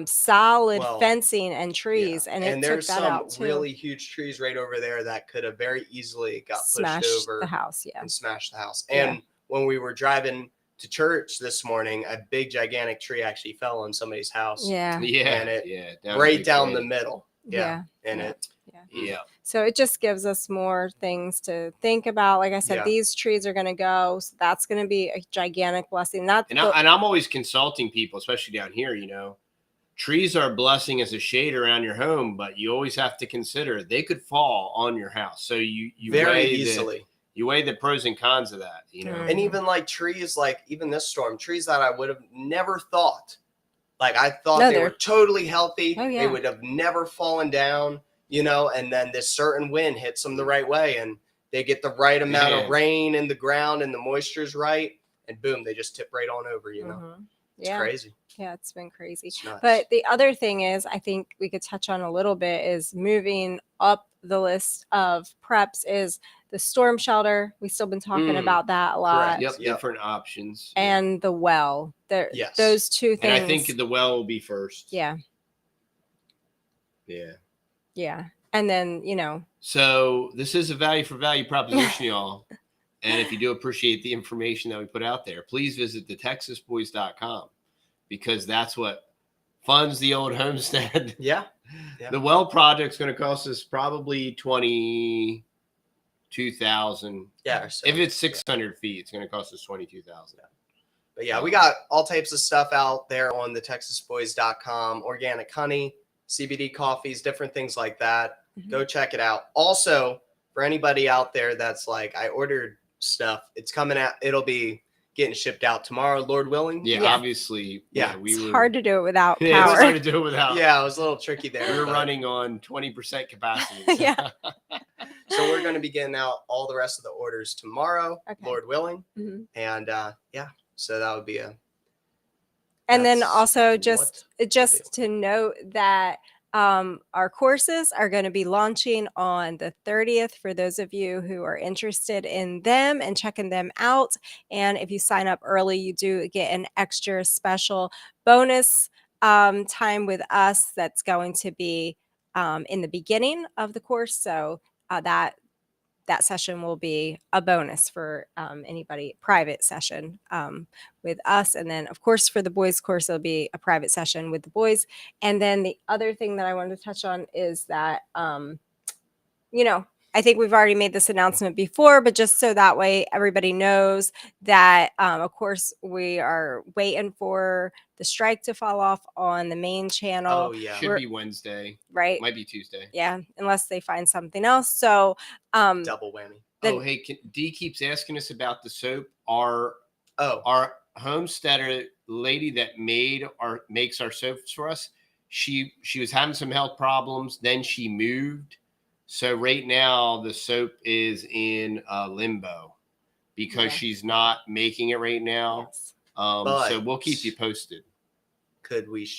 solid Well, fencing and trees, Yeah. and it took there's that some out too. really huge trees right over there that could have very easily got Smashed pushed over the house. Yeah. and smashed the house. Yeah. And when we were driving to church this morning, a big gigantic tree actually fell on somebody's house. Yeah. Yeah. And it down right Big down the Canyon. middle. Yeah. And Yeah. it. Yeah. So it just gives us more things to think about. Like I said, Yeah. these trees are going to go. So that's going to be a gigantic blessing. Not And I'm always consulting people, especially down here, trees are a blessing as a shade around your home, but you always have to consider they could fall on your house. So you very weigh easily. You weigh the pros and cons of that, And even like trees, like even this storm, trees that I would have never thought. Like I thought they were totally healthy. Oh, yeah. They would have never fallen down, and then this certain wind hits them the right way and they get the right amount of rain in the ground and the moisture's right. And boom, they just tip right on over, It's crazy. Yeah, it's been crazy. It's nuts. But the other thing is, I think we could touch on a little bit is moving up the list of preps is the storm shelter. We've still been talking about that a lot. Correct. Yep, different options. And the well. Yes. Those two things. And I think the well will be first. Yeah. Yeah. Yeah. And then, So this is a value for value proposition, y'all. And if you do appreciate the information that we put out there, please visit the texasboys.com because that's what funds the old homestead. Yeah. The well project's going to cost us probably $22,000. Yeah. So, if it's 600 feet, it's going to cost us $22,000. But yeah, we got all types of stuff out there on the texasboys.com, organic honey, CBD coffees, different things like that. Mm-hmm. Go check it out. Also, for anybody out there that's like, I ordered stuff, it's coming out. It'll be getting shipped out tomorrow, Lord willing. Yeah. Obviously. Yeah. It's hard to do it without power. Yeah, it's hard to do it without. Yeah, it was a little tricky there. We're running on 20% capacity. Yeah. So we're going to be getting out all the rest of the orders tomorrow, Okay. Lord willing. Mm-hmm. And so that would be And then that's also just deal. to note that our courses are going to be launching on the 30th for those of you who are interested in them and checking them out. And if you sign up early, you do get an extra special bonus time with us that's going to be in the beginning of the course. So that session will be a bonus for anybody, private session with us. And then, of course, for the boys course, it'll be a private session with the boys. And then the other thing that I wanted to touch on is that, I think we've already made this announcement before, but just so that way everybody knows that, of course, we are waiting for the strike to fall off on the main channel. Oh, yeah. Should be Wednesday. Right. Might be Tuesday. Yeah, unless they find something else. So double whammy. Hey, Dee keeps asking us about the soap. Our homesteader lady that makes our soaps for us, she was having some health problems. Then she moved. So right now the soap is in limbo because she's not making it right now. yes. So we'll keep you posted. Could we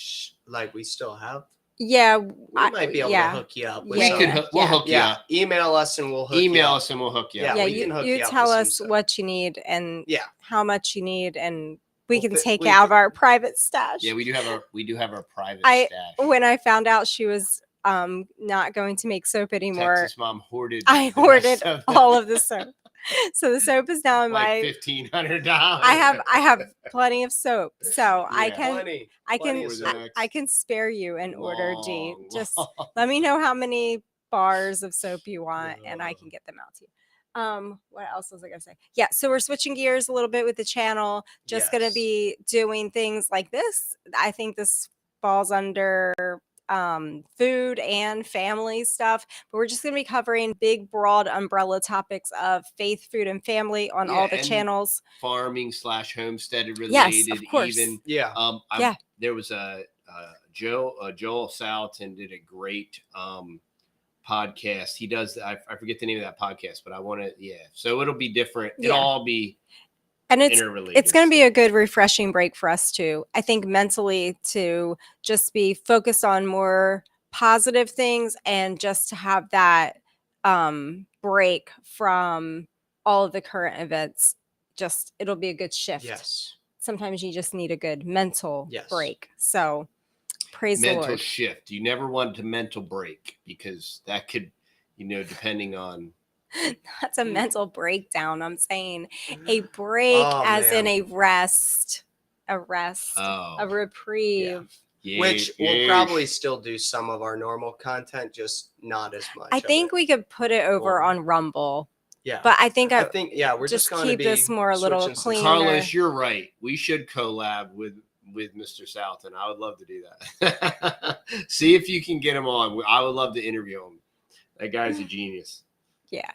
we still have? Yeah, We might be able to hook you up. With We some- could. We'll hook you Yeah, up. email us and we'll hook Email you up. us and we'll hook you Yeah, up. yeah, we can hook you you up tell with us some stuff. what you need and how much you need, and we We'll can fit- take we out of can- our private stash. Yeah, we do have our private I- stash. When I found out she was not going to make soap anymore, Texas Mom hoarded. I the hoarded rest of all of the soap. So the soap is now in like my. $1,500. I have plenty of soap, so I Yeah. can Plenty I can of soap. I can spare you an order, D. Long, Just long. let me know how many bars of soap you want, and I can get them out to you. What else was I gonna say? Yeah, so we're switching gears a little bit with the channel. Just gonna Yes. be doing things like this. I think this falls under food and family stuff, but we're just gonna be covering big, broad umbrella topics of faith, food, and family on all the and channons. Farming / homestead related. Yes, of course. Even Yeah. there was a Joel Salatin did a great podcast. He does. I forget the name of that podcast, but I want to. Yeah. So it'll be different. Yeah. It'll all be And interrelated. it's going to be a good refreshing break for us too. I think mentally to just be focused on more positive things and just to have that break from all of the current events. Just it'll be a good shift. Yes. Sometimes you just need a good mental Yes. break. So praise the mental Lord. shift. You never want to mental break because that could, depending on That's a mental breakdown. I'm saying a break Oh, as in man. a rest, a Oh, reprieve. Which we'll yeesh. probably still do some of our normal content, just not as much. I of think it. we could put it over Well, on Rumble, Yeah. but I think I think we're just going to keep be this more a little switching some cleaner. Carlos, you're right. We should collab with Mr. Southon. I would love to do that. See if you can get him on. I would love to interview him. That guy's a genius. Yeah.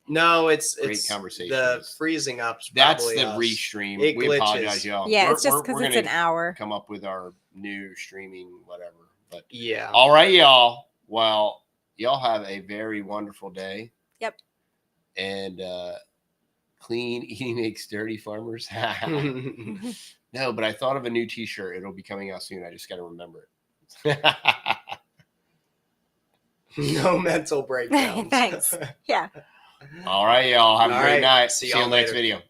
No, it's Great conversation. the freezing up's That's probably the us. restream. It We glitches. apologize, y'all. Yeah, We're- it's just we're- because we're it's gonna an hour. come up with our new streaming whatever. But Yeah. all right, y'all. Well, y'all have a very wonderful day. Yep. And clean eating makes dirty farmers. No, but I thought of a new T-shirt. It'll be coming out soon. I just got to remember it. No mental breakdowns. Thanks. Yeah. All right, y'all. Have a All great right. night. See See you y'all on the next later. video.